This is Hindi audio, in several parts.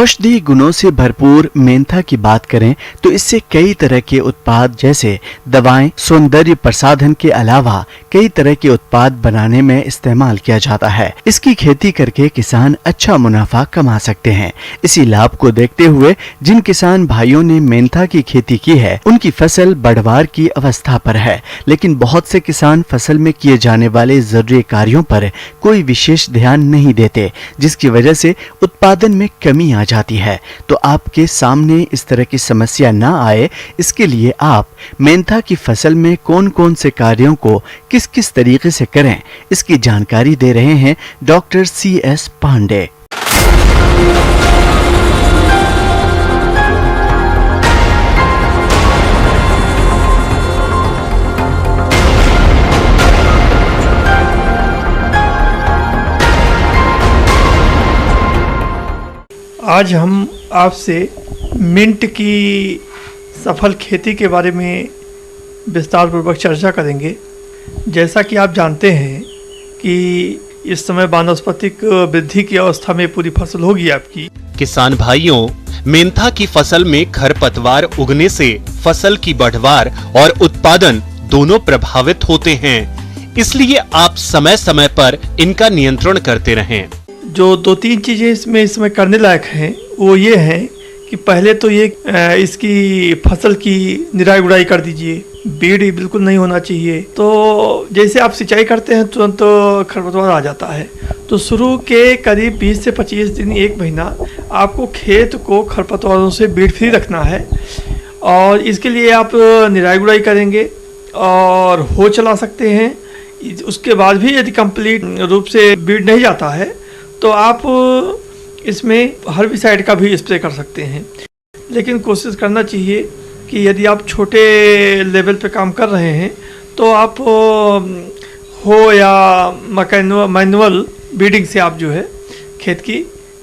औषधीय गुणों से भरपूर मेंथा की बात करें तो इससे कई तरह के उत्पाद जैसे दवाएं, सौंदर्य प्रसाधन के अलावा कई तरह के उत्पाद बनाने में इस्तेमाल किया जाता है। इसकी खेती करके किसान अच्छा मुनाफा कमा सकते हैं। इसी लाभ को देखते हुए जिन किसान भाइयों ने मेंथा की खेती की है उनकी फसल बढ़वार की अवस्था पर है, लेकिन बहुत से किसान फसल में किए जाने वाले जरूरी कार्यों पर कोई विशेष ध्यान नहीं देते, जिसकी वजह से उत्पादन में कमी आ जाती है। तो आपके सामने इस तरह की समस्या ना आए, इसके लिए आप मेंथा की फसल में कौन कौन से कार्यों को किस किस तरीके से करें, इसकी जानकारी दे रहे हैं डॉक्टर CS पांडे। आज हम आपसे मिंट की सफल खेती के बारे में विस्तारपूर्वक चर्चा करेंगे। जैसा कि आप जानते हैं कि इस समय वानस्पतिक वृद्धि की अवस्था में पूरी फसल होगी आपकी। किसान भाइयों, मेंथा की फसल में खरपतवार उगने से फसल की बढ़वार और उत्पादन दोनों प्रभावित होते हैं, इसलिए आप समय समय पर इनका नियंत्रण करते रहें। जो 2-3 चीज़ें इसमें करने लायक हैं वो ये हैं कि पहले तो ये इसकी फसल की निराई गुड़ाई कर दीजिए। बीड़ बिल्कुल नहीं होना चाहिए। तो जैसे आप सिंचाई करते हैं तुरंत तो खरपतवार आ जाता है, तो शुरू के करीब 20 से 25 दिन, 1 महीना आपको खेत को खरपतवारों से बीड़ फ्री रखना है। और इसके लिए आप निराई गुड़ाई करेंगे और हो चला सकते हैं। उसके बाद भी यदि कंप्लीट रूप से बीड़ नहीं जाता है तो आप इसमें हर्बिसाइड का भी स्प्रे कर सकते हैं। लेकिन कोशिश करना चाहिए कि यदि आप छोटे लेवल पे काम कर रहे हैं तो आप हो या मैनुअल बीडिंग से आप जो है खेत की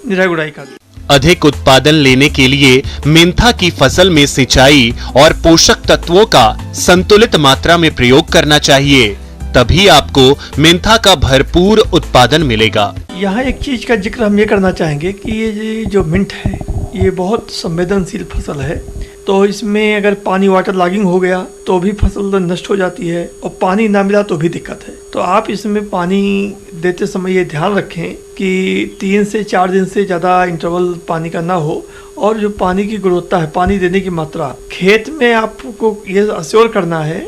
निराई गुड़ाई कर। अधिक उत्पादन लेने के लिए मेंथा की फसल में सिंचाई और पोषक तत्वों का संतुलित मात्रा में प्रयोग करना चाहिए, तभी आपको मेंथा का भरपूर उत्पादन मिलेगा। यहाँ एक चीज का जिक्र हम ये करना चाहेंगे कि ये जो मिंट है ये बहुत संवेदनशील फसल है। तो इसमें अगर पानी वाटर लॉगिंग हो गया तो भी फसल नष्ट हो जाती है और पानी ना मिला तो भी दिक्कत है। तो आप इसमें पानी देते समय ये ध्यान रखें कि 3 से 4 दिन से ज़्यादा इंटरवल पानी का ना हो। और जो पानी की गुणवत्ता है, पानी देने की मात्रा, खेत में आपको ये अश्योर करना है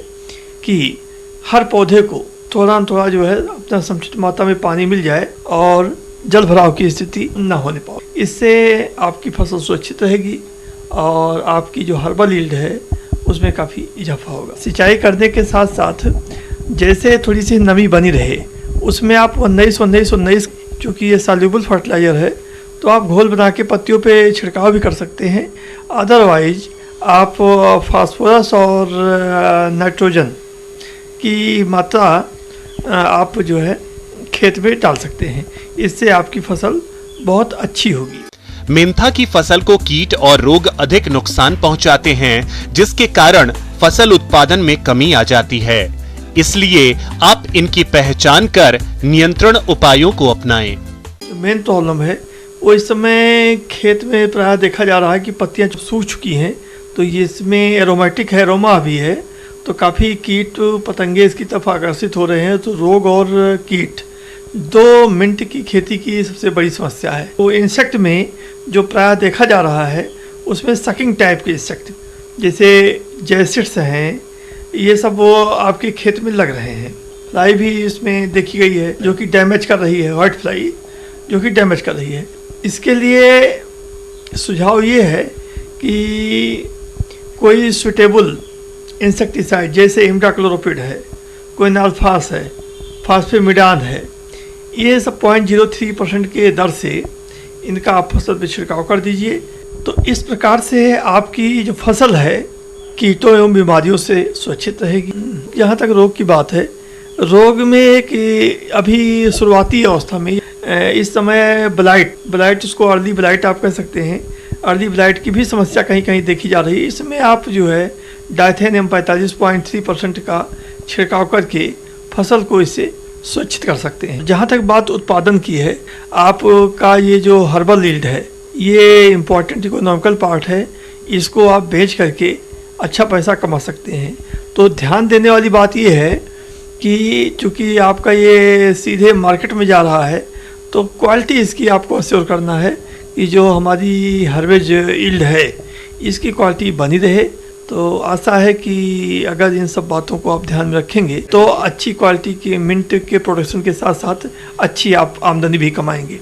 कि हर पौधे को थोड़ा थोड़ा जो है अपना समुचित मात्रा में पानी मिल जाए और जल भराव की स्थिति न होने पाए। इससे आपकी फसल सुरक्षित रहेगी और आपकी जो हर्बल यील्ड है उसमें काफ़ी इजाफा होगा। सिंचाई करने के साथ साथ जैसे थोड़ी सी नमी बनी रहे उसमें आप 19-19-19 चूँकि ये सॉल्युबल फर्टिलाइजर है तो आप घोल बना के पत्तियों पे छिड़काव भी कर सकते हैं। अदरवाइज आप फास्फोरस और नाइट्रोजन की मात्रा आप जो है खेत में डाल सकते हैं। इससे आपकी फसल बहुत अच्छी होगी। मेंथा की फसल को कीट और रोग अधिक नुकसान पहुंचाते हैं, जिसके कारण फसल उत्पादन में कमी आ जाती है। इसलिए आप इनकी पहचान कर नियंत्रण उपायों को अपनाएं। मेन प्रॉब्लम है वो इस समय खेत में प्रायः देखा जा रहा है कि पत्तियां सूख चुकी हैं, तो ये इसमें एरोमेटिक है, एरोमा भी है, तो काफ़ी कीट पतंगे इसकी तरफ आकर्षित हो रहे हैं। तो रोग और कीट 2 मिंट की खेती की सबसे बड़ी समस्या है। तो इंसेक्ट में जो प्रायः देखा जा रहा है उसमें सकिंग टाइप के इंसेक्ट जैसे जैसिड्स हैं, ये सब वो आपके खेत में लग रहे हैं। फ्लाई भी इसमें देखी गई है जो कि डैमेज कर रही है, व्हाइट फ्लाई जो कि डैमेज कर रही है। इसके लिए सुझाव ये है कि कोई सुटेबल इंसेक्टिसाइड जैसे इमिडाक्लोरोपिड है, कोई नाल्फास है, फास्फेमिडान है, ये सब 0.03% के दर से इनका आप फसल पे छिड़काव कर दीजिए। तो इस प्रकार से आपकी जो फसल है कीटों एवं बीमारियों से सुरक्षित रहेगी। जहाँ तक रोग की बात है, रोग में एक अभी शुरुआती अवस्था में इस समय ब्लाइट उसको अर्ली ब्लाइट आप कह सकते हैं, अर्ली ब्लाइट की भी समस्या कहीं कहीं देखी जा रही है। इसमें आप जो है डाइथेनियम 45.3% का छिड़काव करके फसल को इससे सुरक्षित कर सकते हैं। जहाँ तक बात उत्पादन की है, आपका ये जो हर्बल यील्ड है ये इम्पोर्टेंट इकोनॉमिकल पार्ट है, इसको आप बेच करके अच्छा पैसा कमा सकते हैं। तो ध्यान देने वाली बात ये है कि चूँकि आपका ये सीधे मार्केट में जा रहा है तो क्वालिटी इसकी आपको अश्योर करना है कि जो हमारी हार्वेज यील्ड है इसकी क्वालिटी बनी रहे। तो आशा है कि अगर इन सब बातों को आप ध्यान में रखेंगे तो अच्छी क्वालिटी के मिंट के प्रोडक्शन के साथ साथ अच्छी आप आमदनी भी कमाएंगे।